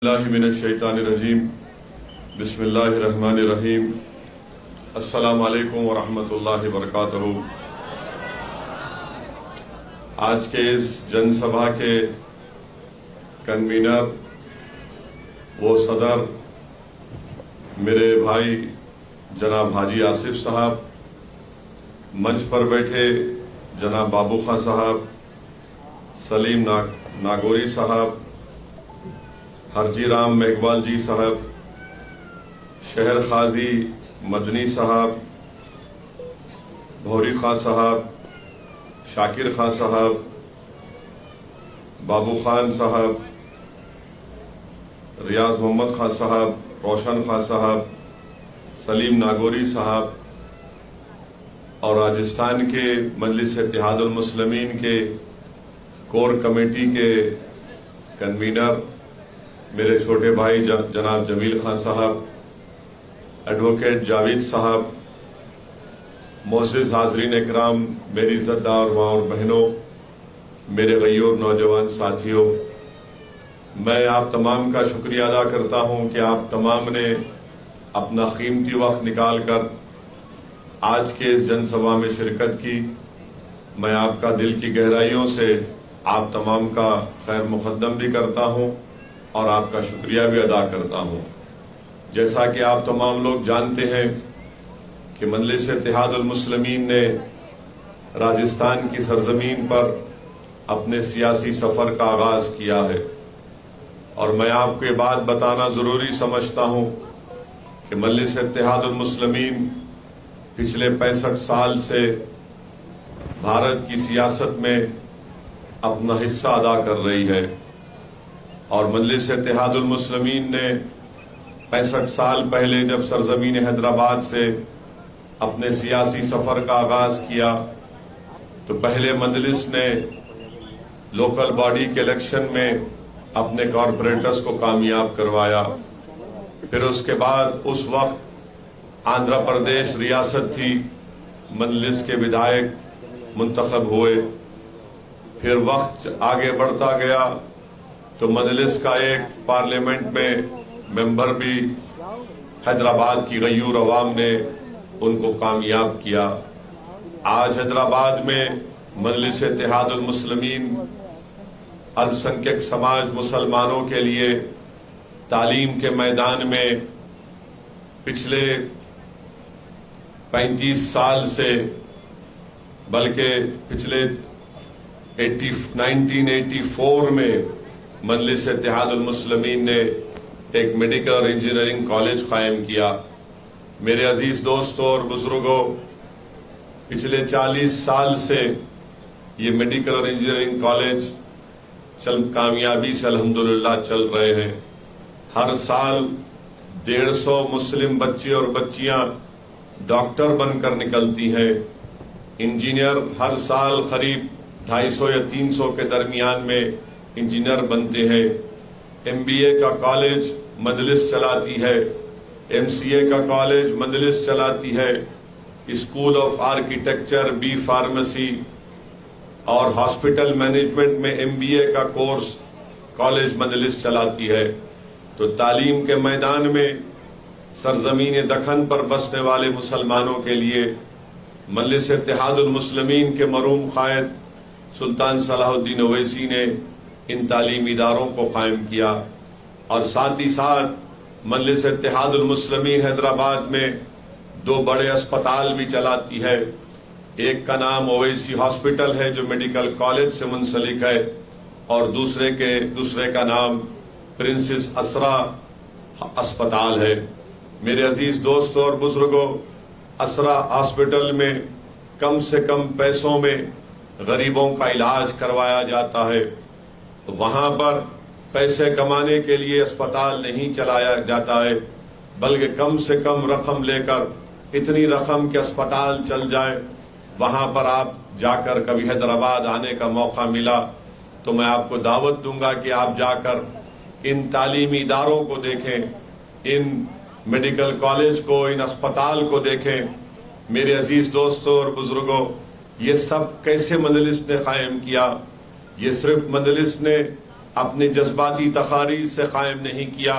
बिस्मिल्लाहिमिनश्शैतानिर्रजीम बिस्मिल्लाहिर्रहमानिर्रहीम अस्सलामु अलैकुम वरहमतुल्लाहि वबरकातुहू। आज के इस जनसभा के कन्वीनर वो सदर मेरे भाई जनाब हाजी आसिफ साहब, मंच पर बैठे जनाब बाबू खां साहब, सलीम नागौरी साहब, हरजी राम मेघवाल जी साहब, शहर खाजी मदनी साहब, भौरी खां साहब, शाकिर खां साहब, बाबू खान साहब, रियाज मोहम्मद खान साहब, रोशन खान साहब, सलीम नागौरी साहब और राजस्थान के मजलिस इत्तेहादुल मुस्लिमीन के कोर कमेटी के कन्वीनर मेरे छोटे भाई जनाब जमील खान साहब, एडवोकेट जावेद साहब, मोअज़्ज़िज़ हाज़रीन इकराम, मेरी इज़्ज़तदार माँ और बहनों, मेरे गय्यूर नौजवान साथियों, मैं आप तमाम का शुक्रिया अदा करता हूँ कि आप तमाम ने अपना कीमती वक्त निकाल कर आज के इस जनसभा में शिरकत की। मैं आपका दिल की गहराइयों से आप तमाम का खैर मुक़द्दम भी करता हूँ और आपका शुक्रिया भी अदा करता हूँ। जैसा कि आप तमाम लोग जानते हैं कि मजलिस इत्तेहादुल मुस्लिमीन ने राजस्थान की सरजमीन पर अपने सियासी सफर का आगाज किया है और मैं आपको ये बात बताना जरूरी समझता हूँ कि मजलिस इत्तेहादुल मुस्लिमीन पिछले 65 साल से भारत की सियासत में अपना हिस्सा अदा कर रही है और मजलिस इत्तेहादुल मुस्लिमीन ने 65 साल पहले जब सरजमीन हैदराबाद से अपने सियासी सफर का आगाज किया तो पहले मजलिस ने लोकल बॉडी के इलेक्शन में अपने कॉरपोरेटर्स को कामयाब करवाया। फिर उसके बाद उस वक्त आंध्र प्रदेश रियासत थी, मजलिस के विधायक मुंतखब हुए। फिर वक्त आगे बढ़ता गया तो मजलिस का एक पार्लियामेंट में मेंबर भी हैदराबाद की गय्यूर अवाम ने उनको कामयाब किया। आज हैदराबाद में मजलिस इत्तेहादुल मुस्लिमीन अल्पसंख्यक समाज मुसलमानों के लिए तालीम के मैदान में पिछले 35 साल से बल्कि पिछले 1984 में मजलिस इत्तेहादुल मुस्लिमीन ने एक मेडिकल और इंजीनियरिंग कॉलेज कायम किया। मेरे अजीज दोस्तों और बुजुर्गों, पिछले 40 साल से ये मेडिकल और इंजीनियरिंग कॉलेज कामयाबी से अल्हम्दुलिल्लाह चल रहे हैं। हर साल 150 मुस्लिम बच्चे और बच्चियां डॉक्टर बनकर निकलती हैं। इंजीनियर हर साल करीब 250 या 300 के दरमियान में इंजीनियर बनते हैं। MBA का कॉलेज मजलिस चलाती है, MCA का कॉलेज मजलिस चलाती है, school of architecture, B pharmacy और हॉस्पिटल मैनेजमेंट में MBA का कोर्स कॉलेज मजलिस चलाती है। तो तालीम के मैदान में सरजमीन दखन पर बसने वाले मुसलमानों के लिए मजलिस इत्तेहादुल मुस्लिमीन के मरूम कायद सुल्तान सलाहुद्दीन ओवैसी ने इन तालीमी इदारों को कायम किया और साथ ही साथ मजलिस इत्तेहादुल मुस्लिमीन हैदराबाद में 2 बड़े अस्पताल भी चलाती है। एक का नाम ओवैसी हॉस्पिटल है जो मेडिकल कॉलेज से मुंसलिक है और दूसरे का नाम प्रिंसेस असरा अस्पताल है। मेरे अजीज दोस्तों और बुजुर्गों, असरा हॉस्पिटल में कम से कम पैसों में गरीबों का इलाज करवाया जाता है। वहां पर पैसे कमाने के लिए अस्पताल नहीं चलाया जाता है, बल्कि कम से कम रकम लेकर इतनी रकम के अस्पताल चल जाए। वहां पर आप जाकर कभी हैदराबाद आने का मौका मिला तो मैं आपको दावत दूंगा कि आप जाकर इन तालीमी इदारों को देखें, इन मेडिकल कॉलेज को, इन अस्पताल को देखें। मेरे अजीज दोस्तों और बुजुर्गों, ये सब कैसे मजलिस ने कायम किया? ये सिर्फ मजलिस ने अपने जज्बाती तकारीर से कायम नहीं किया,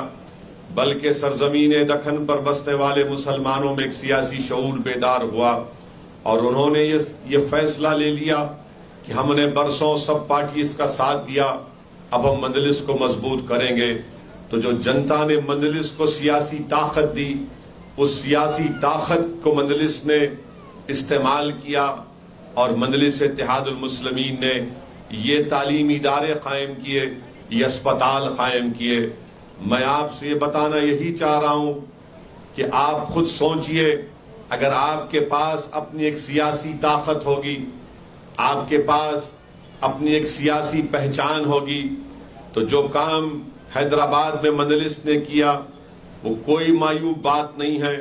बल्कि सरजमीन दखन पर बसने वाले मुसलमानों में एक सियासी शऊर बेदार हुआ और उन्होंने ये फैसला ले लिया कि हमने बरसों सब पार्टीज का साथ दिया, अब हम मजलिस को मजबूत करेंगे। तो जो जनता ने मजलिस को सियासी ताकत दी, उस सियासी ताकत को मजलिस ने इस्तेमाल किया और मजलिस इत्तेहादुल मुस्लिमीन ने ये तालीमी इदारे कायम किए, ये अस्पताल कायम किए। मैं आपसे ये बताना यही चाह रहा हूं कि आप खुद सोचिए, अगर आपके पास अपनी एक सियासी ताकत होगी, आपके पास अपनी एक सियासी पहचान होगी, तो जो काम हैदराबाद में मजलिस ने किया वो कोई मायूब बात नहीं है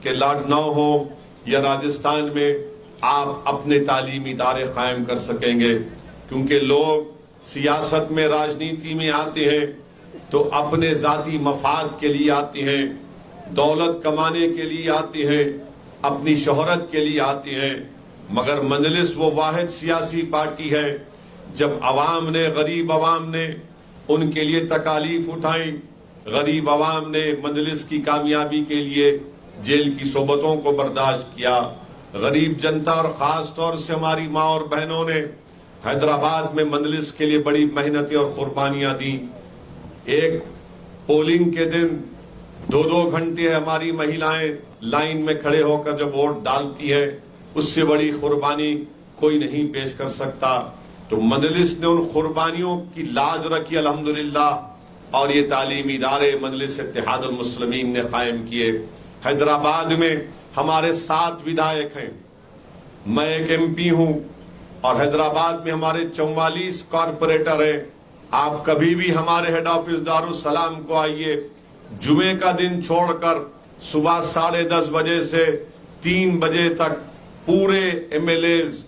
कि लखनऊ हो या राजस्थान में आप अपने तालीमी इदारे कायम कर सकेंगे। क्योंकि लोग सियासत में, राजनीति में आते हैं तो अपने जाती मफाद के लिए आते हैं, दौलत कमाने के लिए आते हैं, अपनी शोहरत के लिए आते हैं। मगर मजलिस वो वाहिद सियासी पार्टी है जब अवाम ने, गरीब अवाम ने उनके लिए तकालीफ उठाई, गरीब अवाम ने मजलिस की कामयाबी के लिए जेल की सोबतों को बर्दाश्त किया। गरीब जनता और खास तौर से हमारी माँ और बहनों ने हैदराबाद में मजलिस के लिए बड़ी मेहनतें और कुर्बानियां दी। एक पोलिंग के दिन 2-2 घंटे हमारी महिलाएं लाइन में खड़े होकर जब वोट डालती है, उससे बड़ी कुर्बानी कोई नहीं पेश कर सकता। तो मजलिस ने उन कुर्बानियों की लाज रखी अल्हम्दुलिल्लाह, और ये तालीमी इदारे मजलिस इत्तेहादुल मुस्लिमीन ने कायम किए। हैदराबाद में हमारे 7 विधायक हैं, मैं एक MP हूं, और हैदराबाद में हमारे 44 कॉरपोरेटर हैं। आप कभी भी हमारे हेड ऑफिस दारुस्सलाम को आइए, जुमे का दिन छोड़कर सुबह 10:30 बजे से 3 बजे तक पूरे MLAs,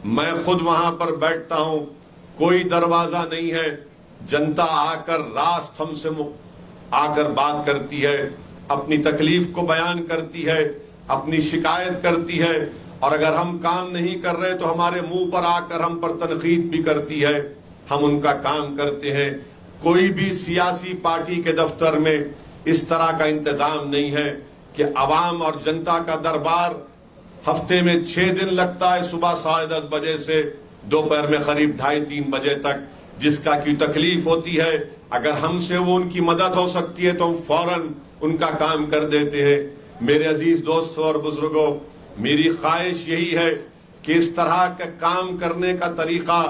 मैं खुद वहां पर बैठता हूं, कोई दरवाजा नहीं है, जनता आकर रास्त हमसे आकर बात करती है, अपनी तकलीफ को बयान करती है, अपनी शिकायत करती है, और अगर हम काम नहीं कर रहे तो हमारे मुंह पर आकर हम पर तनकीद भी करती है। हम उनका काम करते हैं। कोई भी सियासी पार्टी के दफ्तर में इस तरह का इंतजाम नहीं है कि अवाम और जनता का दरबार हफ्ते में 6 दिन लगता है, सुबह 10:30 बजे से दोपहर में करीब 2:30-3 बजे तक, जिसका की तकलीफ होती है। अगर हमसे वो उनकी मदद हो सकती है तो हम फौरन उनका काम कर देते हैं। मेरे अजीज दोस्तों और बुजुर्गों, मेरी ख्वाहिश यही है कि इस तरह का काम करने का तरीका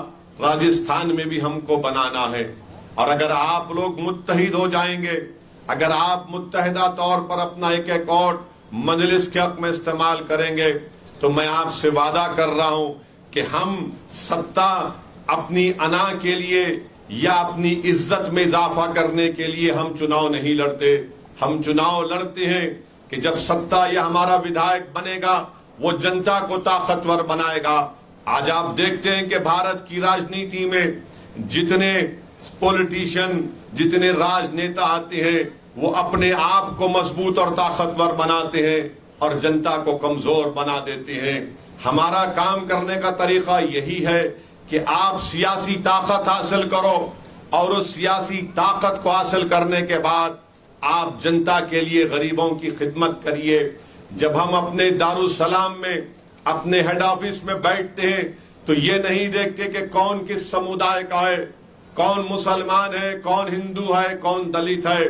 राजस्थान में भी हमको बनाना है। और अगर आप लोग मुत्तहिद हो जाएंगे, अगर आप मुत्तहिदा तौर पर अपना एक और मजलिस के हक में इस्तेमाल करेंगे, तो मैं आपसे वादा कर रहा हूं कि हम सत्ता अपनी अना के लिए या अपनी इज्जत में इजाफा करने के लिए हम चुनाव नहीं लड़ते। हम चुनाव लड़ते हैं कि जब सत्ता या हमारा विधायक बनेगा वो जनता को ताकतवर बनाएगा। आज आप देखते हैं कि भारत की राजनीति में जितने पॉलिटिशियन, जितने राजनेता आते हैं, वो अपने आप को मजबूत और ताकतवर बनाते हैं और जनता को कमजोर बना देते हैं। हमारा काम करने का तरीका यही है कि आप सियासी ताकत हासिल करो, और उस सियासी ताकत को हासिल करने के बाद आप जनता के लिए गरीबों की खिदमत करिए। जब हम अपने दारुस्सलाम में, अपने हेड ऑफिस में बैठते हैं तो ये नहीं देखते कि कौन किस समुदाय का है, कौन मुसलमान है, कौन हिंदू है, कौन दलित है,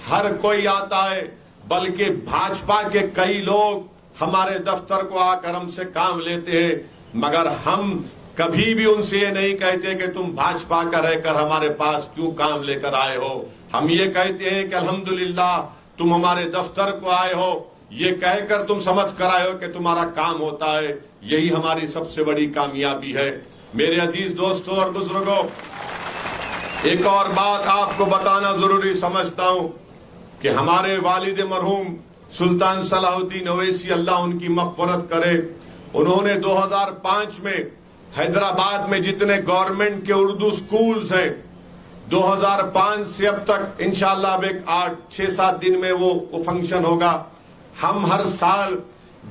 हर कोई आता है। बल्कि भाजपा के कई लोग हमारे दफ्तर को आकर हमसे काम लेते हैं, मगर हम कभी भी उनसे ये नहीं कहते कि तुम भाजपा का रहकर हमारे पास क्यों काम लेकर आए हो। हम ये कहते हैं कि अल्हम्दुलिल्लाह तुम हमारे दफ्तर को आए हो, ये कहकर तुम समझ कर आए हो कि तुम्हारा काम होता है। यही हमारी सबसे बड़ी कामयाबी है। मेरे अजीज दोस्तों और बुजुर्गों, एक और बात आपको बताना जरूरी समझता हूं कि हमारे वालिद मरहूम सुल्तान सलाहुद्दीन ओवैसी, अल्लाह उनकी मग़फ़िरत करे, उन्होंने 2005 में हैदराबाद में जितने गवर्नमेंट के उर्दू स्कूल्स हैं, 2005 से अब तक इंशाअल्लाह अब एक 8-6-7 दिन में वो फंक्शन होगा। हम हर साल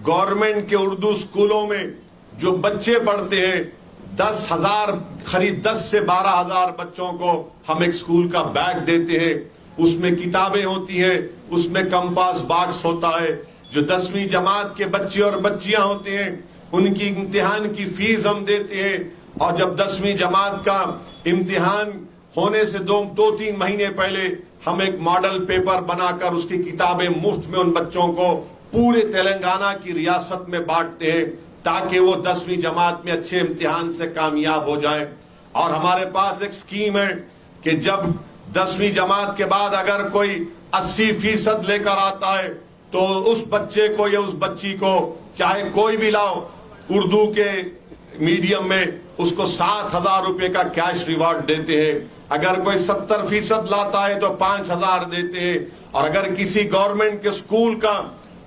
गवर्नमेंट के उर्दू स्कूलों में जो बच्चे पढ़ते हैं, 10,000 करीब 10 से 12,000 बच्चों को हम एक स्कूल का बैग देते हैं। उसमें किताबें होती हैं, उसमें कंपास बॉक्स होता है। जो 10वीं जमात के बच्चे और बच्चियां होते हैं उनकी इम्तिहान की फीस हम देते हैं। और जब 10वीं जमात का इम्तिहान होने से 2-3 महीने पहले हम एक मॉडल पेपर बनाकर उसकी किताबें मुफ्त में उन बच्चों को पूरे तेलंगाना की रियासत में बांटते हैं ताकि वो 10वीं जमात में अच्छे इम्तिहान से कामयाब हो जाए। और हमारे पास एक स्कीम है कि जब 10वीं जमात के बाद अगर कोई 80% लेकर आता है तो उस बच्चे को या उस बच्ची को, चाहे कोई भी लाओ, उर्दू के मीडियम में उसको 7,000 रुपए का कैश रिवार्ड देते हैं। अगर कोई 70% लाता है तो 5,000 देते हैं। और अगर किसी गवर्नमेंट के स्कूल का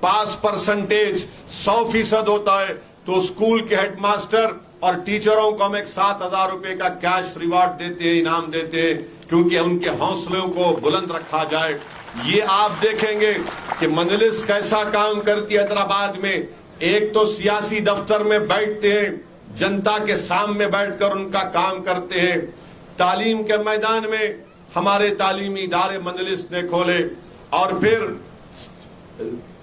पास परसेंटेज 100% होता है तो स्कूल के हेडमास्टर और टीचरों को हम एक 7,000 रुपए का कैश रिवार्ड देते हैं, इनाम देते हैं, क्योंकि उनके हौसलों को बुलंद रखा जाए। ये आप देखेंगे कि मजलिस कैसा काम करती है हैदराबाद में। एक तो सियासी दफ्तर में बैठते हैं, जनता के सामने बैठकर उनका काम करते हैं। तालीम के मैदान में हमारे तालीमी इदारे मजलिस ने खोले, और फिर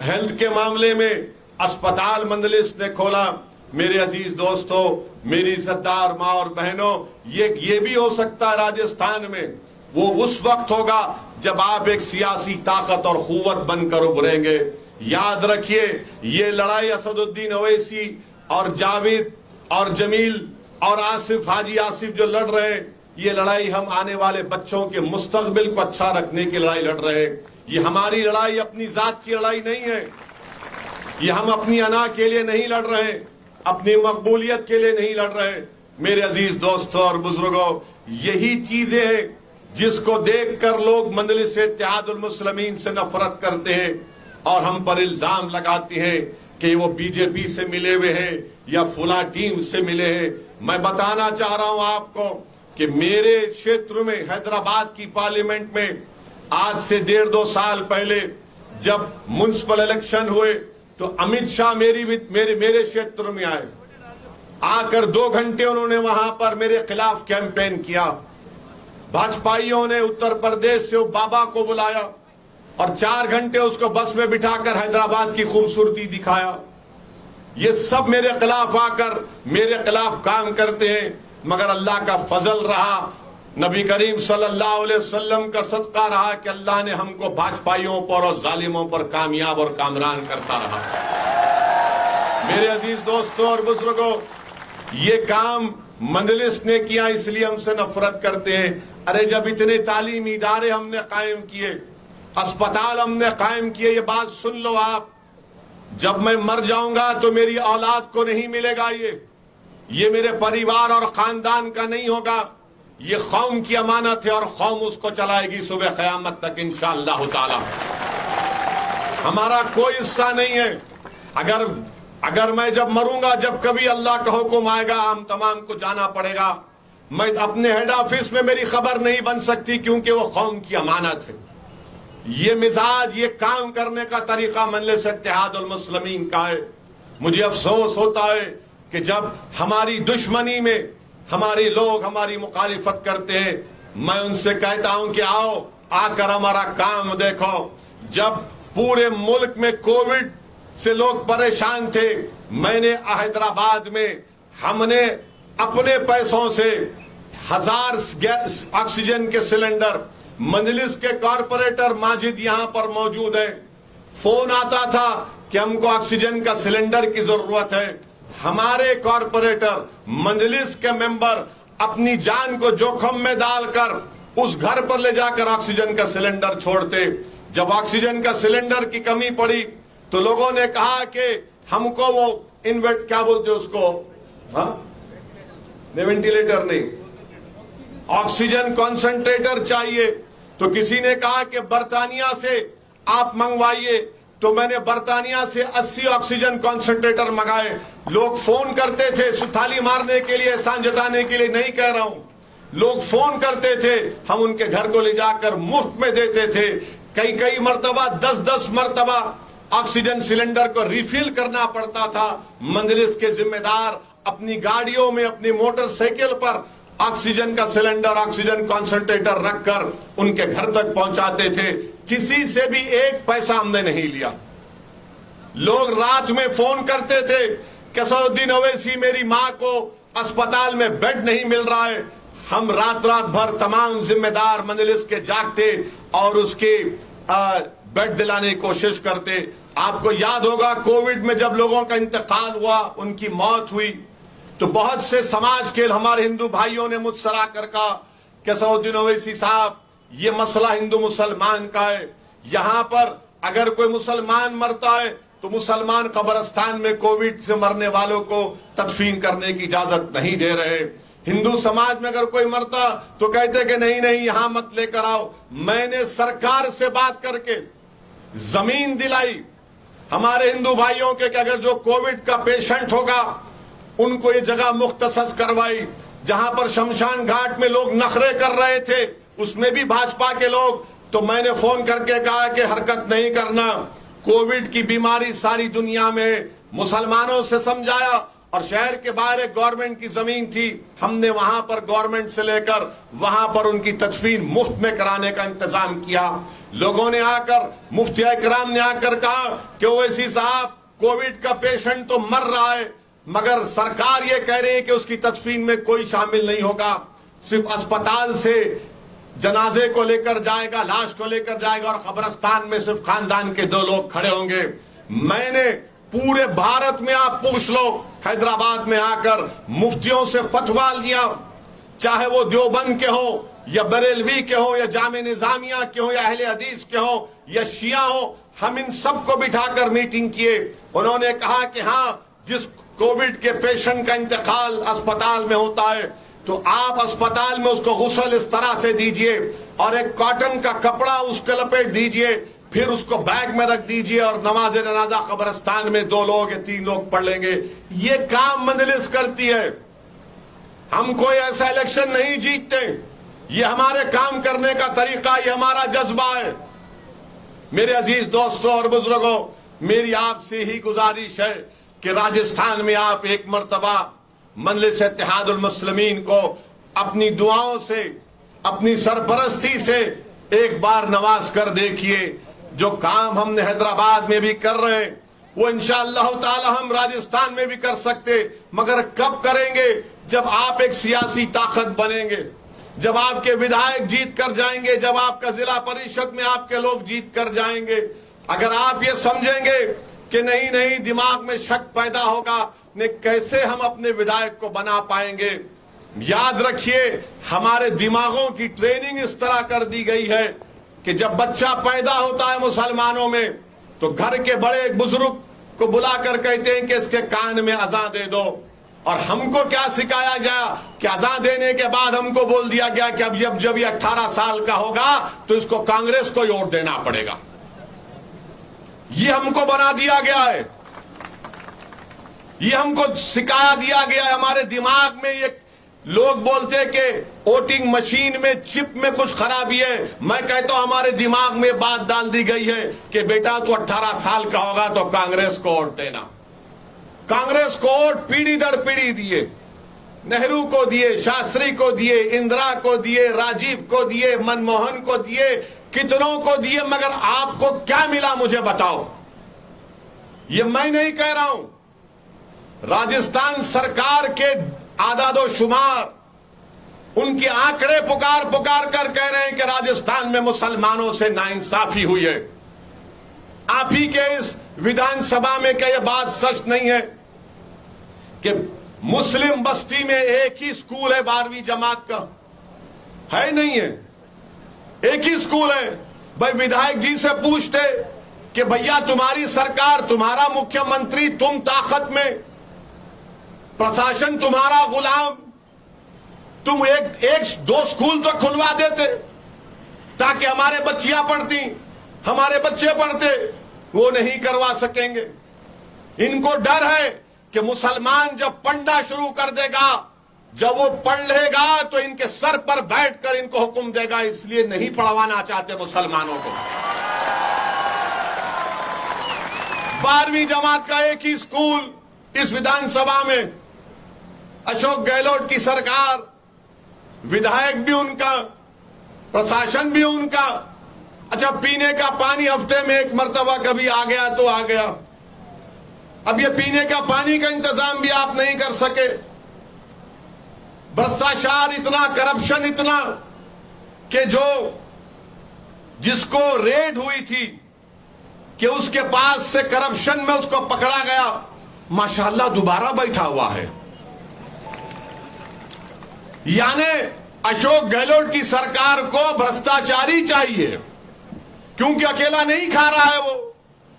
हेल्थ के मामले में अस्पताल मजलिस ने खोला। मेरे अजीज दोस्तों, मेरी इज्जतदार माँ और बहनों, ये भी हो सकता है राजस्थान में वो उस वक्त होगा जब आप एक सियासी ताकत और कुव्वत बनकर उभरेंगे। याद रखिए, ये लड़ाई असदुद्दीन ओवैसी और जावेद और जमील और आसिफ, हाजी आसिफ जो लड़ रहे हैं, ये लड़ाई हम आने वाले बच्चों के मुस्तकबिल को अच्छा रखने की लड़ाई लड़ रहे हैं। ये हमारी लड़ाई अपनी जात की लड़ाई नहीं है। ये हम अपनी अना के लिए नहीं लड़ रहे हैं, अपनी मकबूलियत के लिए नहीं लड़ रहे हैं। मेरे अजीज दोस्तों और बुजुर्गों, यही चीजें हैं जिसको देखकर लोग मजलिस इत्तेहादुल मुस्लिमीन से नफरत करते हैं और हम पर इल्जाम लगाते हैं कि वो बीजेपी से मिले हुए हैं या फुला टीम से मिले हैं। मैं बताना चाह रहा हूं आपको कि मेरे क्षेत्र में, हैदराबाद की पार्लियामेंट में, आज से 1.5-2 साल पहले जब म्युनिसिपल इलेक्शन हुए तो अमित शाह मेरे क्षेत्र में आए। आकर 2 घंटे उन्होंने वहां पर मेरे खिलाफ कैंपेन किया। भाजपाइयों ने उत्तर प्रदेश से वो बाबा को बुलाया और 4 घंटे उसको बस में बिठाकर हैदराबाद की खूबसूरती दिखाया। ये सब मेरे खिलाफ आकर मेरे खिलाफ काम करते हैं, मगर अल्लाह का फजल रहा, नबी करीम सल्लल्लाहु अलैहि वसल्लम का सदका रहा कि अल्लाह ने हमको भाजपाइयों पर और जालिमों पर कामयाब और कामरान करता रहा। मेरे अजीज दोस्तों और बुजुर्गों, ये काम मजलिस ने किया, इसलिए हमसे नफरत करते हैं। अरे जब इतने तालीमी इदारे हमने कायम किए, अस्पताल हमने कायम किए, ये बात सुन लो आप, जब मैं मर जाऊंगा तो मेरी औलाद को नहीं मिलेगा, ये मेरे परिवार और खानदान का नहीं होगा, ये कौम की अमानत है और कौम उसको चलाएगी सुबह क़यामत तक इंशाअल्लाह ताला। हमारा कोई हिस्सा नहीं है। अगर मैं जब मरूंगा, जब कभी अल्लाह का हुक्म आएगा, हम तमाम को जाना पड़ेगा। मैं अपने हेड ऑफिस में मेरी खबर नहीं बन सकती क्योंकि वो कौम की अमानत है। ये मिजाज, ये काम करने का तरीका मजलिस इत्तेहादुल मुस्लिमीन का है। मुझे अफसोस होता है कि जब हमारी दुश्मनी में हमारे लोग हमारी मुखालिफत करते हैं, मैं उनसे कहता हूं कि आओ आकर हमारा काम देखो। जब पूरे मुल्क में कोविड से लोग परेशान थे, मैंने हैदराबाद में हमने अपने पैसों से 1000 ऑक्सीजन के सिलेंडर, मजलिस के कॉरपोरेटर माजिद यहां पर मौजूद है, फोन आता था कि हमको ऑक्सीजन का सिलेंडर की जरूरत है। हमारे कॉरपोरेटर, मजलिस के मेंबर अपनी जान को जोखिम में डालकर उस घर पर ले जाकर ऑक्सीजन का सिलेंडर छोड़ते। जब ऑक्सीजन का सिलेंडर की कमी पड़ी तो लोगों ने कहा कि हमको वो क्या बोलते उसको, वेंटिलेटर नहीं, ऑक्सीजन कॉन्सेंट्रेटर चाहिए। तो किसी ने कहा कि बर्तानिया से आप मंगवाइए, तो मैंने बर्तानिया से 80 ऑक्सीजन कॉन्सेंट्रेटर मंगाए। लोग फोन करते थे, सुथाली मारने के लिए, एहसान जताने के लिए नहीं कह रहा हूं, लोग फोन करते थे, हम उनके घर को ले जाकर मुफ्त में देते थे। कई मर्तबा 10-10 मर्तबा ऑक्सीजन सिलेंडर को रिफिल करना पड़ता था। मंजलिस के जिम्मेदार अपनी गाड़ियों में, अपनी मोटरसाइकिल पर ऑक्सीजन का सिलेंडर, ऑक्सीजन कॉन्सेंट्रेटर रखकर उनके घर तक पहुंचाते थे। किसी से भी एक पैसा हमने नहीं लिया। लोग रात में फोन करते थे कि असदुद्दीन ओवैसी, मेरी मां को अस्पताल में बेड नहीं मिल रहा है। हम रात भर तमाम जिम्मेदार मजलिस के जागते और उसके बेड दिलाने की कोशिश करते। आपको याद होगा कोविड में जब लोगों का इंतकाल हुआ, उनकी मौत हुई, तो बहुत से समाज के हमारे हिंदू भाइयों ने मुझसे आकर कहा कि असदुद्दीन ओवैसी साहब, ये मसला हिंदू मुसलमान का है। यहां पर अगर कोई मुसलमान मरता है तो मुसलमान कब्रिस्तान में कोविड से मरने वालों को तदफीन करने की इजाजत नहीं दे रहे। हिंदू समाज में अगर कोई मरता तो कहते कि नहीं नहीं, यहां मत लेकर आओ। मैंने सरकार से बात करके जमीन दिलाई हमारे हिंदू भाइयों के कि अगर जो कोविड का पेशेंट होगा उनको ये जगह मुख्तसस करवाई। जहां पर शमशान घाट में लोग नखरे कर रहे थे, उसमें भी भाजपा के लोग, तो मैंने फोन करके कहा कि हरकत नहीं करना। कोविड की बीमारी सारी दुनिया में, मुसलमानों से समझाया। और शहर के बाहर एक गवर्नमेंट की जमीन थी, हमने वहां पर गवर्नमेंट से लेकर वहां पर उनकी तदफीन मुफ्त में कराने का इंतजाम किया। लोगों ने आकर, मुफ्ती इकराम ने आकर कहा कि ओवैसी साहब, कोविड का पेशेंट तो मर रहा है, मगर सरकार ये कह रही है कि उसकी तदफीन में कोई शामिल नहीं होगा। सिर्फ अस्पताल से जनाजे को लेकर जाएगा, लाश को लेकर जाएगा, और कब्रिस्तान में सिर्फ खानदान के 2 लोग खड़े होंगे। मैंने पूरे भारत में, आप पूछ लो, हैदराबाद में आकर मुफ्तियों से फतवा लिया, चाहे वो देवबंद के हो या बरेलवी के हो या जामे निजामिया के हो या अहले हदीस के हो या शिया हो, हम इन सबको बिठाकर मीटिंग किए। उन्होंने कहा कि हाँ, जिस कोविड के पेशेंट का इंतकाल अस्पताल में होता है तो आप अस्पताल में उसको गुस्ल इस तरह से दीजिए और एक कॉटन का कपड़ा उसके लपेट दीजिए, फिर उसको बैग में रख दीजिए और नमाज जनाजा कब्रिस्तान में 2 लोग या 3 लोग पढ़ लेंगे। ये काम मजलिस करती है। हम कोई ऐसा इलेक्शन नहीं जीतते, ये हमारे काम करने का तरीका, ये हमारा जज्बा है। मेरे अजीज दोस्तों और बुजुर्गों, मेरी आपसे ही गुजारिश है कि राजस्थान में आप एक मर्तबा मजलिस इत्तेहादुल मुस्लिमीन को अपनी दुआओं से, अपनी सरपरस्ती से एक बार नवाज कर देखिए। जो काम हमने हैदराबाद में भी कर रहे हैं वो इंशाअल्लाह ताला हम राजस्थान में भी कर सकते, मगर कब करेंगे? जब आप एक सियासी ताकत बनेंगे, जब आपके विधायक जीत कर जाएंगे, जब आपका जिला परिषद में आपके लोग जीत कर जाएंगे। अगर आप ये समझेंगे कि नहीं नहीं, दिमाग में शक पैदा होगा, ने कैसे हम अपने विधायक को बना पाएंगे? याद रखिए, हमारे दिमागों की ट्रेनिंग इस तरह कर दी गई है कि जब बच्चा पैदा होता है मुसलमानों में तो घर के बड़े बुजुर्ग को बुलाकर कहते हैं कि इसके कान में अज़ान दे दो। और हमको क्या सिखाया गया कि अज़ान देने के बाद हमको बोल दिया गया कि अब जब ये 18 साल का होगा तो इसको कांग्रेस को वोट देना पड़ेगा। ये हमको बना दिया गया है, ये हमको सिखाया दिया गया है। हमारे दिमाग में ये लोग बोलते हैं कि वोटिंग मशीन में चिप में कुछ खराबी है। मैं कहता हूं हमारे दिमाग में बात डाल दी गई है कि बेटा तू 18 साल का होगा तो कांग्रेस को वोट देना। कांग्रेस को वोट पीढ़ी दर पीढ़ी दिए, नेहरू को दिए, शास्त्री को दिए, इंदिरा को दिए, राजीव को दिए, मनमोहन को दिए, कितनों को दिए, मगर आपको क्या मिला मुझे बताओ। ये मैं नहीं कह रहा हूं, राजस्थान सरकार के आदादो शुमार, उनके आंकड़े पुकार पुकार कर कह रहे हैं कि राजस्थान में मुसलमानों से नाइंसाफी हुई है। आप ही के इस विधानसभा में क्या यह बात सच नहीं है कि मुस्लिम बस्ती में एक ही स्कूल है 12वीं जमात का? है नहीं है, एक ही स्कूल है। भाई विधायक जी से पूछते कि भैया तुम्हारी सरकार, तुम्हारा मुख्यमंत्री, तुम ताकत में, प्रशासन तुम्हारा गुलाम, तुम एक 2 स्कूल तो खुलवा देते ताकि हमारे बच्चियां पढ़ती, हमारे बच्चे पढ़ते। वो नहीं करवा सकेंगे। इनको डर है कि मुसलमान जब पढ़ना शुरू कर देगा, जब वो पढ़ लेगा तो इनके सर पर बैठकर इनको हुक्म देगा, इसलिए नहीं पढ़वाना चाहते मुसलमानों को। 12वीं जमात का एक ही स्कूल इस विधानसभा में, अशोक गहलोत की सरकार, विधायक भी उनका, प्रशासन भी उनका। अच्छा, पीने का पानी हफ्ते में एक मर्तबा कभी आ गया तो आ गया। अब ये पीने का पानी का इंतजाम भी आप नहीं कर सके। भ्रष्टाचार इतना, करप्शन इतना कि जिसको रेड हुई थी कि उसके पास से करप्शन में उसको पकड़ा गया, माशाअल्लाह दोबारा बैठा हुआ है। यानी अशोक गहलोत की सरकार को भ्रष्टाचारी चाहिए, क्योंकि अकेला नहीं खा रहा है।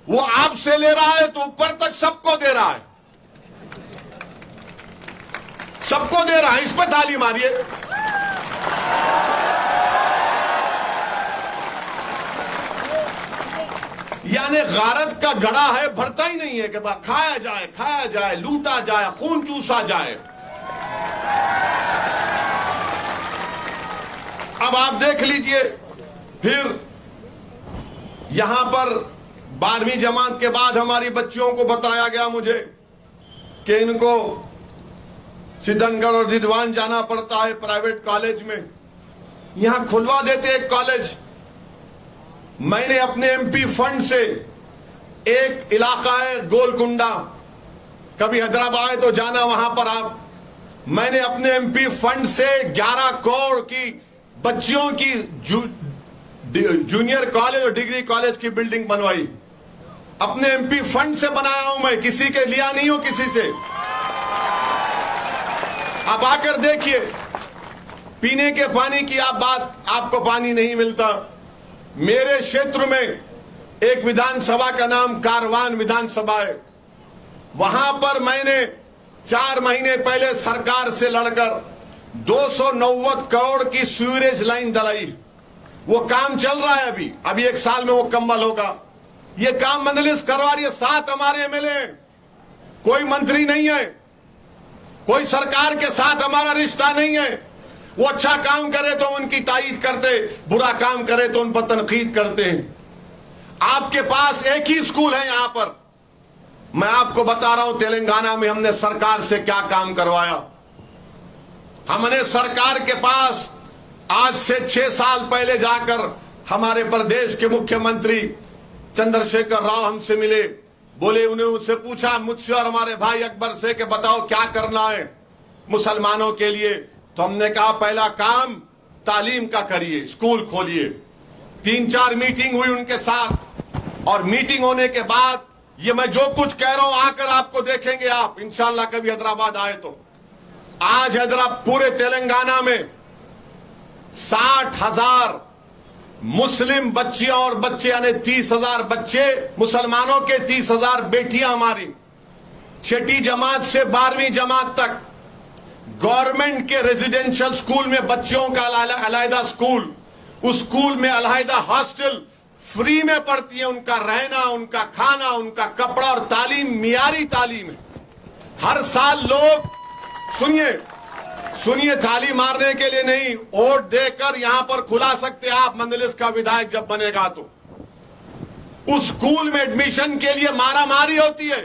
वो आपसे ले रहा है तो ऊपर तक सबको दे रहा है, सबको दे रहा है। इस पर ताली मारिए। यानी गारत का गड़ा है, भरता ही नहीं है कि बस खाया जाए, लूटा जाए, खून चूसा जाए। अब आप देख लीजिए, फिर यहां पर 12वीं जमात के बाद हमारी बच्चियों को बताया गया मुझे कि इनको सिद्धनगढ़ और दिदवान जाना पड़ता है प्राइवेट कॉलेज में। यहां खुलवा देते एक कॉलेज। मैंने अपने एमपी फंड से, एक इलाका है गोलकुंडा, कभी हैदराबाद आए तो जाना वहां पर आप। मैंने अपने एमपी फंड से 11 करोड़ की बच्चियों की जूनियर कॉलेज और डिग्री कॉलेज की बिल्डिंग बनवाई। अपने एमपी फंड से बनाया हूं मैं, किसी के लिया नहीं हूं किसी से। आप आकर देखिए, पीने के पानी की आपको पानी नहीं मिलता। मेरे क्षेत्र में एक विधानसभा का नाम कारवान विधानसभा है। वहां पर मैंने 4 महीने पहले सरकार से लड़कर 290 करोड़ की सीवरेज लाइन डलाई। वो काम चल रहा है अभी 1 साल में वो कम्मल होगा। ये काम मंजलिस करवा रही है। 7 हमारे एमएलए, कोई मंत्री नहीं है, कोई सरकार के साथ हमारा रिश्ता नहीं है। वो अच्छा काम करे तो उनकी तारीफ करते, बुरा काम करे तो उन पर तनकीद करते हैं। आपके पास एक ही स्कूल है यहां पर। मैं आपको बता रहा हूं तेलंगाना में हमने सरकार से क्या काम करवाया। हमने सरकार के पास आज से 6 साल पहले जाकर हमारे प्रदेश के मुख्यमंत्री चंद्रशेखर राव हमसे मिले। बोले, उन्हें उससे पूछा, मुझसे और हमारे भाई अकबर से, कि बताओ क्या करना है मुसलमानों के लिए। तो हमने कहा पहला काम तालीम का करिए, स्कूल खोलिए। 3-4 मीटिंग हुई उनके साथ, और मीटिंग होने के बाद ये मैं जो कुछ कह रहा हूं आकर आपको देखेंगे आप, इंशाल्लाह कभी हैदराबाद आए तो। आज हैदराबाद पूरे तेलंगाना में 60,000 मुस्लिम बच्चियां और बच्चे, यानी 30,000 बच्चे मुसलमानों के, 30,000 बेटियां हमारी 6ठी जमात से 12वीं जमात तक गवर्नमेंट के रेजिडेंशियल स्कूल में बच्चियों का अलहदा स्कूल, उस स्कूल में अलहदा हॉस्टल फ्री में पढ़ती है। उनका रहना, उनका खाना, उनका कपड़ा और तालीम मियारी तालीम है। हर साल लोग, सुनिए, थाली मारने के लिए नहीं, वोट देकर यहां पर खुला सकते आप मंजलिस का विधायक जब बनेगा तो। उस स्कूल में एडमिशन के लिए मारामारी होती है,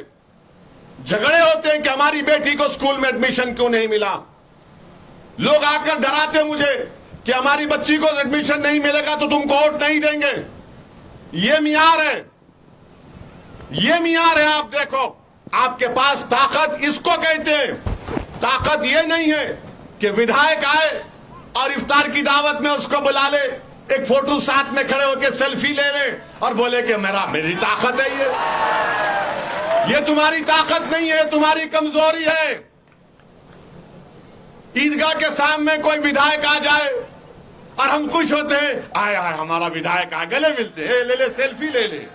झगड़े होते हैं कि हमारी बेटी को स्कूल में एडमिशन क्यों नहीं मिला। लोग आकर डराते मुझे कि हमारी बच्ची को एडमिशन नहीं मिलेगा तो तुमको वोट नहीं देंगे। ये मियार है, ये मियार है। आप देखो, आपके पास ताकत इसको कहते हैं। ताकत ये नहीं है कि विधायक आए और इफ्तार की दावत में उसको बुला ले, एक फोटो साथ में खड़े होकर सेल्फी ले ले और बोले कि मेरी ताकत है। ये तुम्हारी ताकत नहीं है, तुम्हारी कमजोरी है। ईदगाह के सामने कोई विधायक आ जाए और हम खुश होते हैं, आए हमारा विधायक आ, गले मिलते हैं, ले सेल्फी ले ले।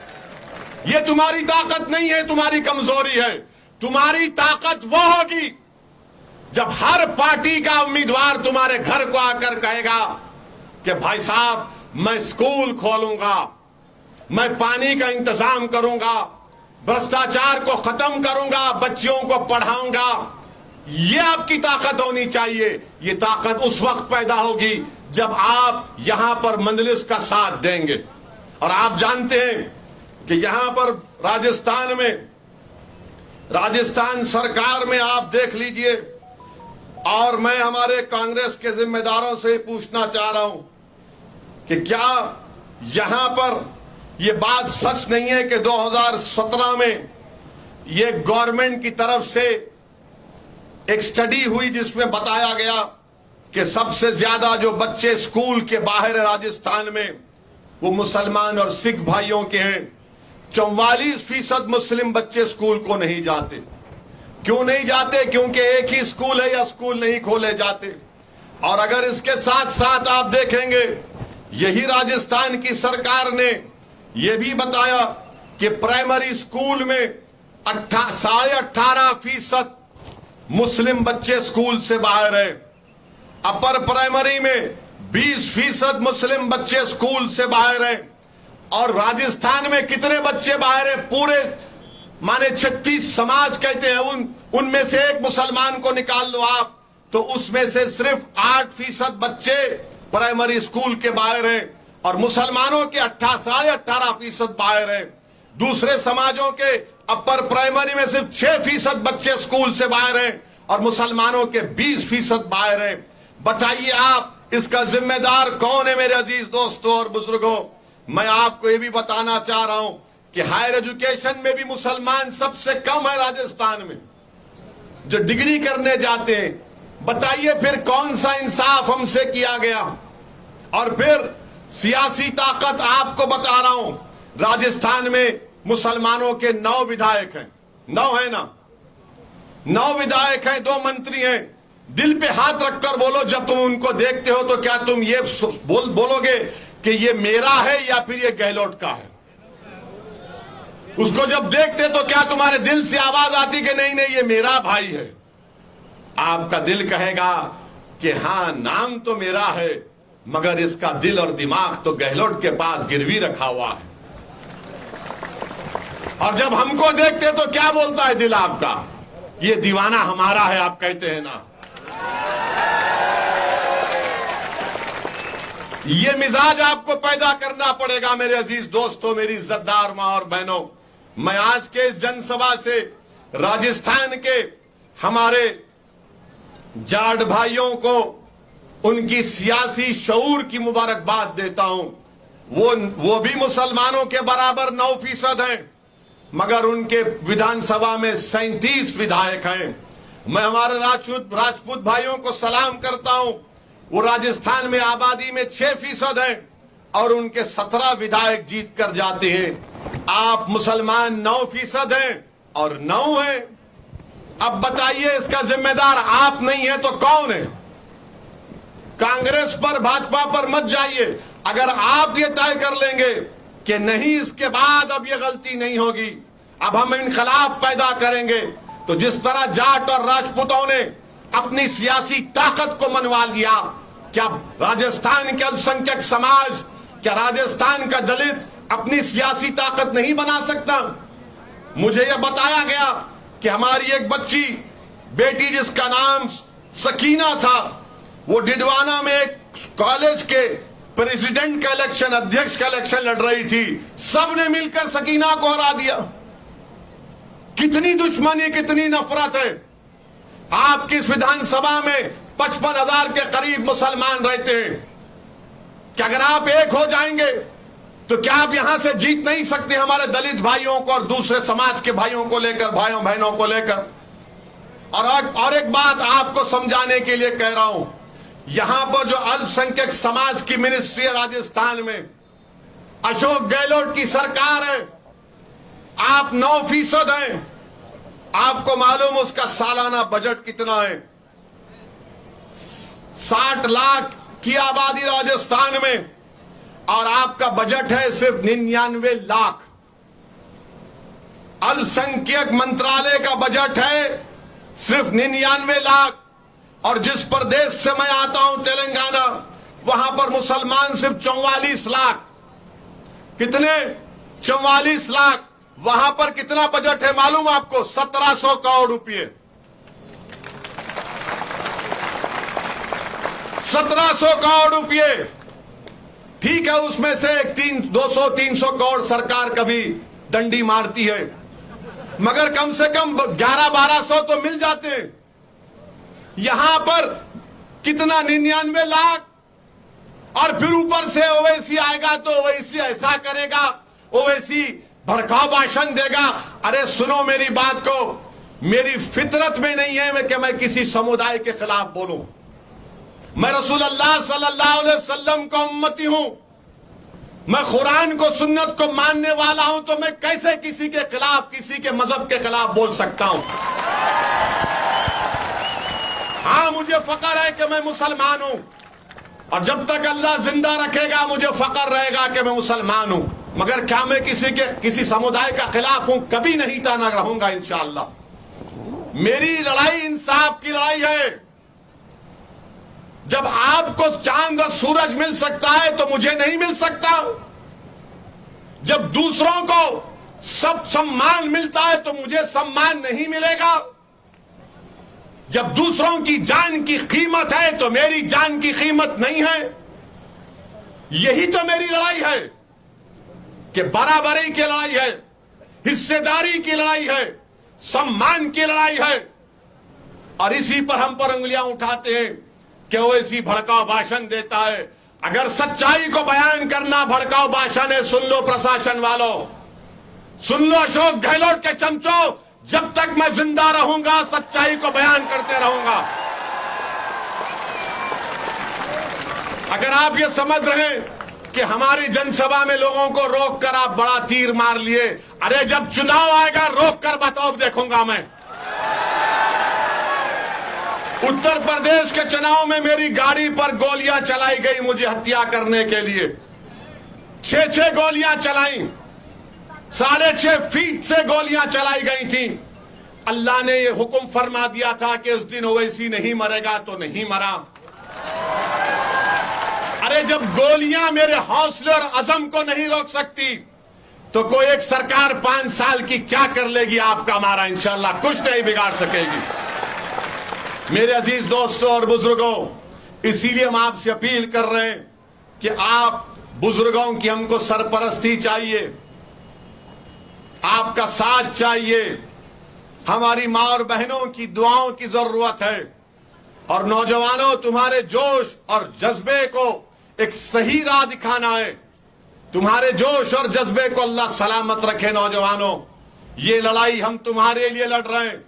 ये तुम्हारी ताकत नहीं है, तुम्हारी कमजोरी है। तुम्हारी ताकत वो होगी जब हर पार्टी का उम्मीदवार तुम्हारे घर को आकर कहेगा कि भाई साहब मैं स्कूल खोलूंगा, मैं पानी का इंतजाम करूंगा, भ्रष्टाचार को खत्म करूंगा, बच्चियों को पढ़ाऊंगा। ये आपकी ताकत होनी चाहिए। ये ताकत उस वक्त पैदा होगी जब आप यहां पर मंजलिस का साथ देंगे। और आप जानते हैं कि यहां पर राजस्थान सरकार में आप देख लीजिए, और मैं हमारे कांग्रेस के जिम्मेदारों से पूछना चाह रहा हूं कि क्या यहां पर यह बात सच नहीं है कि 2017 में ये गवर्नमेंट की तरफ से एक स्टडी हुई जिसमें बताया गया कि सबसे ज्यादा जो बच्चे स्कूल के बाहर है राजस्थान में वो मुसलमान और सिख भाइयों के हैं। 44% मुस्लिम बच्चे स्कूल को नहीं जाते। क्यों नहीं जाते? क्योंकि एक ही स्कूल है या स्कूल नहीं खोले जाते। और अगर इसके साथ साथ आप देखेंगे, यही राजस्थान की सरकार ने यह भी बताया कि प्राइमरी स्कूल में 18.5% मुस्लिम बच्चे स्कूल से बाहर है। अपर प्राइमरी में 20% मुस्लिम बच्चे स्कूल से बाहर हैं। और राजस्थान में कितने बच्चे बाहर हैं? पूरे माने 36 समाज कहते हैं, उनमें से एक मुसलमान को निकाल लो आप, तो उसमें से सिर्फ 8% बच्चे प्राइमरी स्कूल के बाहर हैं और मुसलमानों के 18.5% बाहर हैं। दूसरे समाजों के अपर प्राइमरी में सिर्फ 6% बच्चे स्कूल से बाहर हैं और मुसलमानों के 20% बाहर हैं। बताइए आप, इसका जिम्मेदार कौन है? मेरे अजीज दोस्तों और बुजुर्गों, मैं आपको ये भी बताना चाह रहा हूं कि हायर एजुकेशन में भी मुसलमान सबसे कम है राजस्थान में जो डिग्री करने जाते हैं। बताइए फिर कौन सा इंसाफ हमसे किया गया? और फिर सियासी ताकत आपको बता रहा हूं, राजस्थान में मुसलमानों के 9 विधायक हैं। 9 है ना? 9 विधायक हैं, 2 मंत्री हैं। दिल पे हाथ रखकर बोलो, जब तुम उनको देखते हो तो क्या तुम ये बोलोगे कि ये मेरा है या फिर ये गहलोत का है? उसको जब देखते तो क्या तुम्हारे दिल से आवाज आती कि नहीं नहीं ये मेरा भाई है? आपका दिल कहेगा कि हां, नाम तो मेरा है मगर इसका दिल और दिमाग तो गहलोत के पास गिरवी रखा हुआ है। और जब हमको देखते तो क्या बोलता है दिल आपका? ये दीवाना हमारा है, आप कहते हैं ना। ये मिजाज आपको पैदा करना पड़ेगा मेरे अजीज दोस्तों, मेरी इज्जतदार मां और बहनों। मैं आज के इस जनसभा से राजस्थान के हमारे जाट भाइयों को उनकी सियासी शऊर की मुबारकबाद देता हूं। वो भी मुसलमानों के बराबर 9% हैं, मगर उनके विधानसभा में 37 विधायक हैं। मैं हमारे राजपूत भाइयों को सलाम करता हूं। वो राजस्थान में आबादी में 6% हैं और उनके 17 विधायक जीत कर जाते हैं। आप मुसलमान 9% हैं और 9 हैं। अब बताइए, इसका जिम्मेदार आप नहीं है तो कौन है? कांग्रेस पर, भाजपा पर मत जाइए। अगर आप ये तय कर लेंगे कि नहीं, इसके बाद अब ये गलती नहीं होगी, अब हम इनकलाब पैदा करेंगे, तो जिस तरह जाट और राजपूतों ने अपनी सियासी ताकत को मनवा लिया, क्या राजस्थान के अल्पसंख्यक समाज, क्या राजस्थान का दलित अपनी सियासी ताकत नहीं बना सकता? मुझे यह बताया गया कि हमारी एक बच्ची बेटी जिसका नाम सकीना था, वो डिडवाना में एक कॉलेज के प्रेसिडेंट का इलेक्शन, अध्यक्ष का इलेक्शन लड़ रही थी। सबने मिलकर सकीना को हरा दिया। कितनी दुश्मनी, कितनी नफरत है। आपकी इस विधानसभा में 55,000 के करीब मुसलमान रहते हैं। कि अगर आप एक हो जाएंगे तो क्या आप यहां से जीत नहीं सकते हमारे दलित भाइयों को और दूसरे समाज के भाइयों को लेकर, भाइयों बहनों को लेकर? और एक बात आपको समझाने के लिए कह रहा हूं, यहां पर जो अल्पसंख्यक समाज की मिनिस्ट्री है राजस्थान में, अशोक गहलोत की सरकार है। आप 9% हैं। आपको मालूम उसका सालाना बजट कितना है? 60 लाख की आबादी राजस्थान में और आपका बजट है सिर्फ 99 लाख। अल्पसंख्यक मंत्रालय का बजट है सिर्फ 99 लाख। और जिस प्रदेश से मैं आता हूं, तेलंगाना, वहां पर मुसलमान सिर्फ 44 लाख। कितने? 44 लाख। वहां पर कितना बजट है मालूम आपको? 1700 करोड़ रुपए। 1700 करोड़ रुपए। ठीक है, उसमें से 200-300 करोड़ सरकार कभी डंडी मारती है, मगर कम से कम 1100-1200 तो मिल जाते हैं। यहां पर कितना 99 लाख, और फिर ऊपर से ओवैसी आएगा तो ओवैसी ऐसा करेगा, ओवैसी भड़काऊ भाषण देगा। अरे सुनो मेरी बात को, मेरी फितरत में नहीं है कि मैं किसी समुदाय के खिलाफ बोलूं। मैं रसूलुल्लाह सल्लल्लाहु अलैहि वसल्लम का उम्मती हूं, मैं कुरान को सुन्नत को मानने वाला हूं, तो मैं कैसे किसी के खिलाफ, किसी के मजहब के खिलाफ बोल सकता हूं। हाँ, मुझे फख्र है कि मैं मुसलमान हूं, और जब तक अल्लाह जिंदा रखेगा मुझे फख्र रहेगा कि मैं मुसलमान हूं। मगर क्या मैं किसी समुदाय का खिलाफ हूं? कभी नहीं था, ना रहूंगा इंशाअल्लाह। मेरी लड़ाई इंसाफ की लड़ाई है। जब आपको चांद और सूरज मिल सकता है तो मुझे नहीं मिल सकता। जब दूसरों को सब सम्मान मिलता है तो मुझे सम्मान नहीं मिलेगा। जब दूसरों की जान की कीमत है तो मेरी जान की कीमत नहीं है। यही तो मेरी लड़ाई है कि बराबरी की लड़ाई है, हिस्सेदारी की लड़ाई है, सम्मान की लड़ाई है। और इसी पर हम पर उंगलियां उठाते हैं कि वो ऐसी भड़काऊ भाषण देता है। अगर सच्चाई को बयान करना भड़काऊ भाषण है, सुन लो प्रशासन वालों, सुन लो अशोक गहलोत के चमचों, जब तक मैं जिंदा रहूंगा सच्चाई को बयान करते रहूंगा। अगर आप ये समझ रहे हैं कि हमारी जनसभा में लोगों को रोककर आप बड़ा तीर मार लिए, अरे जब चुनाव आएगा रोककर बताओ, देखूंगा मैं। उत्तर प्रदेश के चुनाव में मेरी गाड़ी पर गोलियां चलाई गई मुझे हत्या करने के लिए। 6 गोलियां चलाई, 6.5 फीट से गोलियां चलाई गई थी। अल्लाह ने यह हुक्म फरमा दिया था कि उस दिन ओवैसी नहीं मरेगा तो नहीं मरा। अरे जब गोलियां मेरे हौसले और अज़म को नहीं रोक सकती तो कोई एक सरकार 5 साल की क्या कर लेगी आपका हमारा? इंशाअल्लाह कुछ नहीं बिगाड़ सकेगी। मेरे अजीज दोस्तों और बुजुर्गों, इसीलिए हम आपसे अपील कर रहे हैं कि आप बुजुर्गों की हमको सरपरस्ती चाहिए, आपका साथ चाहिए, हमारी मां और बहनों की दुआओं की जरूरत है। और नौजवानों, तुम्हारे जोश और जज्बे को एक सही राह दिखाना है। तुम्हारे जोश और जज्बे को अल्लाह सलामत रखे। नौजवानों, ये लड़ाई हम तुम्हारे लिए लड़ रहे हैं।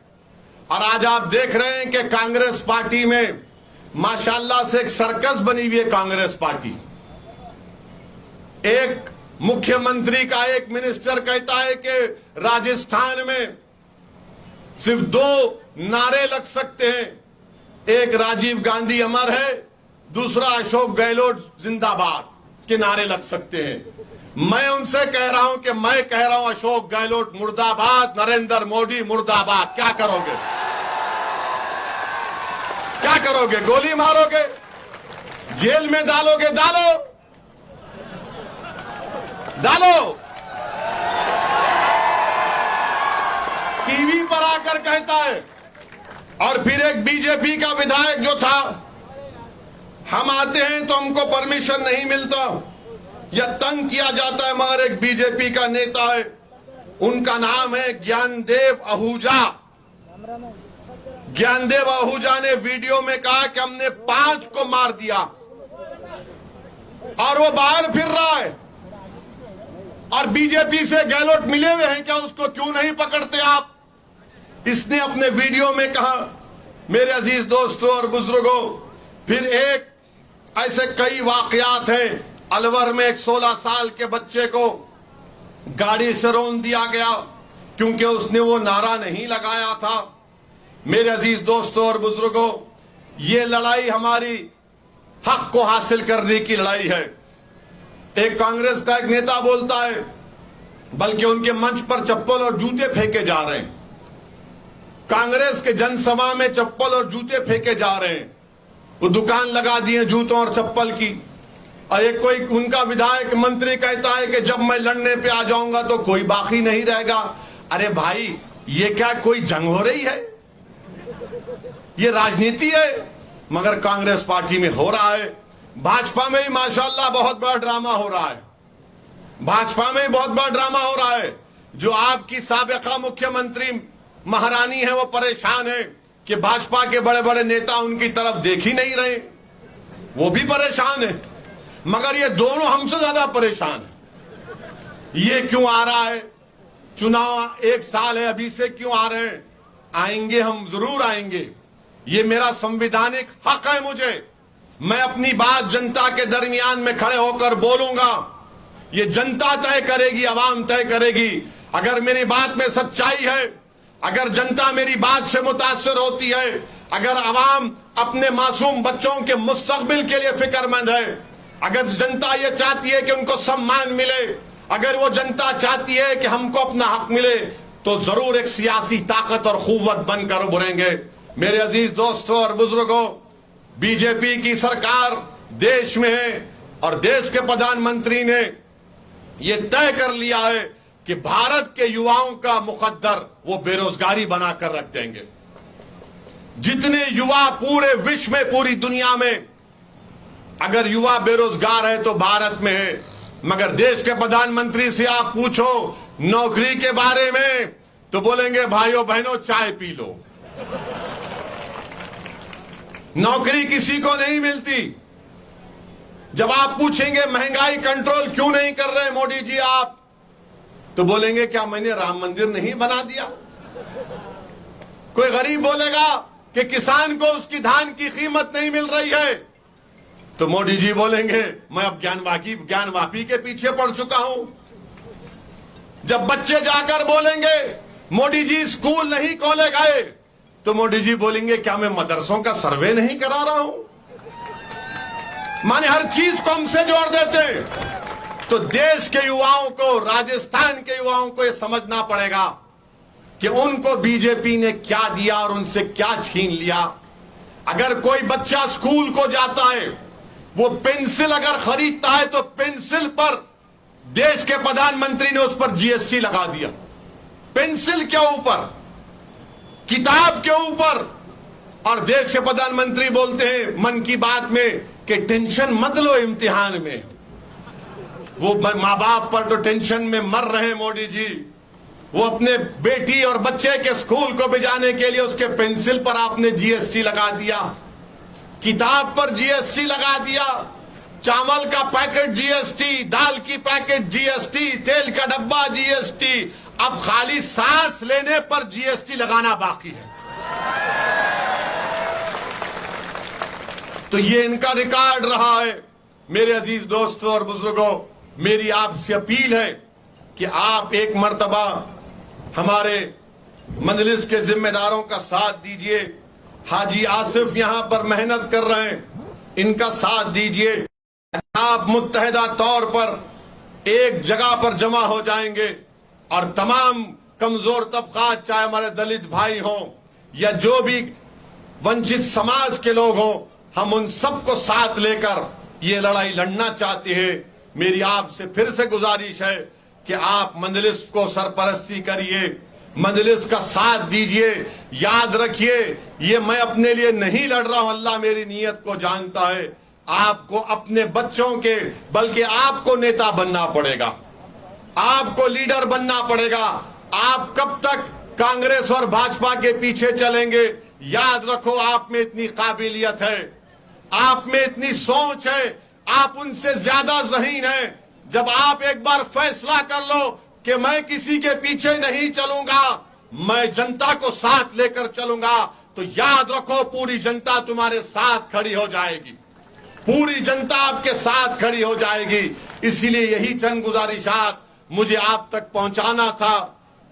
और आज आप देख रहे हैं कि कांग्रेस पार्टी में माशाल्लाह से एक सर्कस बनी हुई है। कांग्रेस पार्टी, एक मुख्यमंत्री का एक मिनिस्टर कहता है कि राजस्थान में सिर्फ 2 नारे लग सकते हैं, एक राजीव गांधी अमर है, दूसरा अशोक गहलोत जिंदाबाद के नारे लग सकते हैं। मैं उनसे कह रहा हूं कि मैं कह रहा हूं अशोक गहलोत मुर्दाबाद, नरेंद्र मोदी मुर्दाबाद। क्या करोगे? क्या करोगे? गोली मारोगे? जेल में डालोगे? डालो। टीवी पर आकर कहता है। और फिर एक बीजेपी का विधायक जो था, हम आते हैं तो हमको परमिशन नहीं मिलता या तंग किया जाता है, मगर एक बीजेपी का नेता है, उनका नाम है ज्ञानदेव आहूजा। ज्ञानदेव आहूजा ने वीडियो में कहा कि हमने 5 को मार दिया, और वो बाहर फिर रहा है। और बीजेपी से गहलोत मिले हुए हैं क्या? उसको क्यों नहीं पकड़ते आप? इसने अपने वीडियो में कहा। मेरे अजीज दोस्तों और बुजुर्गों, फिर एक ऐसे कई वाकयात हैं। अलवर में एक 16 साल के बच्चे को गाड़ी से रौंद दिया गया क्योंकि उसने वो नारा नहीं लगाया था। मेरे अजीज दोस्तों और बुजुर्गों, ये लड़ाई हमारी हक को हासिल करने की लड़ाई है। एक कांग्रेस का एक नेता बोलता है, बल्कि उनके मंच पर चप्पल और जूते फेंके जा रहे हैं। कांग्रेस के जनसभा में चप्पल और जूते फेंके जा रहे हैं। वो दुकान लगा दिए जूतों और चप्पल की। और एक कोई उनका विधायक मंत्री कहता है कि जब मैं लड़ने पे आ जाऊंगा तो कोई बाकी नहीं रहेगा। अरे भाई, ये क्या कोई जंग हो रही है? ये राजनीति है। मगर कांग्रेस पार्टी में हो रहा है। भाजपा में ही माशाल्लाह बहुत बड़ा ड्रामा हो रहा है। भाजपा में ही बहुत बड़ा ड्रामा हो रहा है। जो आपकी साबिका मुख्यमंत्री महारानी है वो परेशान है, कि भाजपा के बड़े बड़े नेता उनकी तरफ देख ही नहीं रहे, वो भी परेशान है, मगर ये दोनों हमसे ज्यादा परेशान है। ये क्यों आ रहा है? चुनाव 1 साल है अभी से, क्यों आ रहे हैं? आएंगे, हम जरूर आएंगे, ये मेरा संवैधानिक हक है। मैं अपनी बात जनता के दरमियान में खड़े होकर बोलूंगा। ये जनता तय करेगी, आवाम तय करेगी। अगर मेरी बात में सच्चाई है, अगर जनता मेरी बात से मुतासर होती है, अगर आवाम अपने मासूम बच्चों के मुस्तकबिल के लिए फिक्रमंद है, अगर जनता ये चाहती है कि उनको सम्मान मिले, अगर वो जनता चाहती है कि हमको अपना हक मिले, तो जरूर एक सियासी ताकत और कुव्वत बनकर उभरेंगे। मेरे अजीज दोस्तों और बुजुर्गों, बीजेपी की सरकार देश में है और देश के प्रधानमंत्री ने यह तय कर लिया है कि भारत के युवाओं का मुकद्दर वो बेरोजगारी बनाकर रख देंगे। जितने युवा पूरे विश्व में, पूरी दुनिया में, अगर युवा बेरोजगार है तो भारत में है। मगर देश के प्रधानमंत्री से आप पूछो नौकरी के बारे में तो बोलेंगे भाइयों बहनों चाय पी लो। नौकरी किसी को नहीं मिलती। जब आप पूछेंगे महंगाई कंट्रोल क्यों नहीं कर रहे मोदी जी आप, तो बोलेंगे क्या मैंने राम मंदिर नहीं बना दिया? कोई गरीब बोलेगा कि किसान को उसकी धान की कीमत नहीं मिल रही है, तो मोदी जी बोलेंगे मैं अब ज्ञानवापी के पीछे पड़ चुका हूं। जब बच्चे जाकर बोलेंगे मोदी जी स्कूल नहीं खोले गए, तो मोदी जी बोलेंगे क्या मैं मदरसों का सर्वे नहीं करा रहा हूं? माने हर चीज को हमसे जोड़ देते हैं। तो देश के युवाओं को, राजस्थान के युवाओं को यह समझना पड़ेगा कि उनको बीजेपी ने क्या दिया और उनसे क्या छीन लिया। अगर कोई बच्चा स्कूल को जाता है, वो पेंसिल अगर खरीदता है तो पेंसिल पर देश के प्रधानमंत्री ने उस पर जीएसटी लगा दिया। पेंसिल के ऊपर, किताब के ऊपर। और देश के प्रधानमंत्री बोलते हैं मन की बात में कि टेंशन मत लो इम्तिहान में। वो मां बाप पर तो टेंशन में मर रहे हैं मोदी जी। वो अपने बेटी और बच्चे के स्कूल को भेजाने के लिए उसके पेंसिल पर आपने जीएसटी लगा दिया, किताब पर जीएसटी लगा दिया, चावल का पैकेट जीएसटी, दाल की पैकेट जीएसटी, तेल का डब्बा जीएसटी। अब खाली सांस लेने पर जीएसटी लगाना बाकी है। तो ये इनका रिकॉर्ड रहा है। मेरे अजीज दोस्तों और बुजुर्गों, मेरी आपसे अपील है कि आप एक मर्तबा हमारे मजलिस के जिम्मेदारों का साथ दीजिए। हाजी आसिफ यहां पर मेहनत कर रहे हैं, इनका साथ दीजिए। आप मुत्तहिदा तौर पर एक जगह पर जमा हो जाएंगे और तमाम कमजोर तबकात, चाहे हमारे दलित भाई हों या जो भी वंचित समाज के लोग हों, हम उन सबको साथ लेकर ये लड़ाई लड़ना चाहते हैं। मेरी आपसे फिर से गुजारिश है कि आप मजलिस को सरपरस्ती करिए, मजलिस का साथ दीजिए। याद रखिए, ये मैं अपने लिए नहीं लड़ रहा हूं, अल्लाह मेरी नीयत को जानता है। आपको अपने बच्चों के, बल्कि आपको नेता बनना पड़ेगा, आपको लीडर बनना पड़ेगा। आप कब तक कांग्रेस और भाजपा के पीछे चलेंगे? याद रखो, आप में इतनी काबिलियत है, आप में इतनी सोच है, आप उनसे ज्यादा ज़हीन हैं। जब आप एक बार फैसला कर लो कि मैं किसी के पीछे नहीं चलूंगा, मैं जनता को साथ लेकर चलूंगा, तो याद रखो पूरी जनता तुम्हारे साथ खड़ी हो जाएगी, पूरी जनता आपके साथ खड़ी हो जाएगी। इसीलिए यही चंद गुजारिशात मुझे आप तक पहुंचाना था।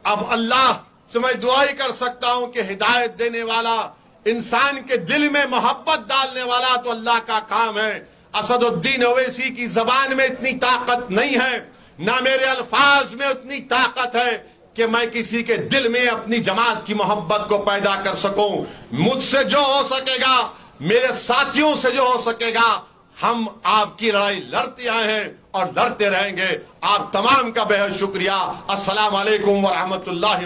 अब अल्लाह से मैं दुआ ही कर सकता हूं कि हिदायत देने वाला, इंसान के दिल में मोहब्बत डालने वाला तो अल्लाह का काम है। असदुद्दीन ओवैसी की जबान में इतनी ताकत नहीं है, ना मेरे अल्फाज में उतनी ताकत है कि मैं किसी के दिल में अपनी जमात की मोहब्बत को पैदा कर सकूं। मुझसे जो हो सकेगा, मेरे साथियों से जो हो सकेगा, हम आपकी लड़ाई लड़ते आए हैं और लड़ते रहेंगे। आप तमाम का बेहद शुक्रिया। अस्सलाम वालेकुम व रहमतुल्लाहि।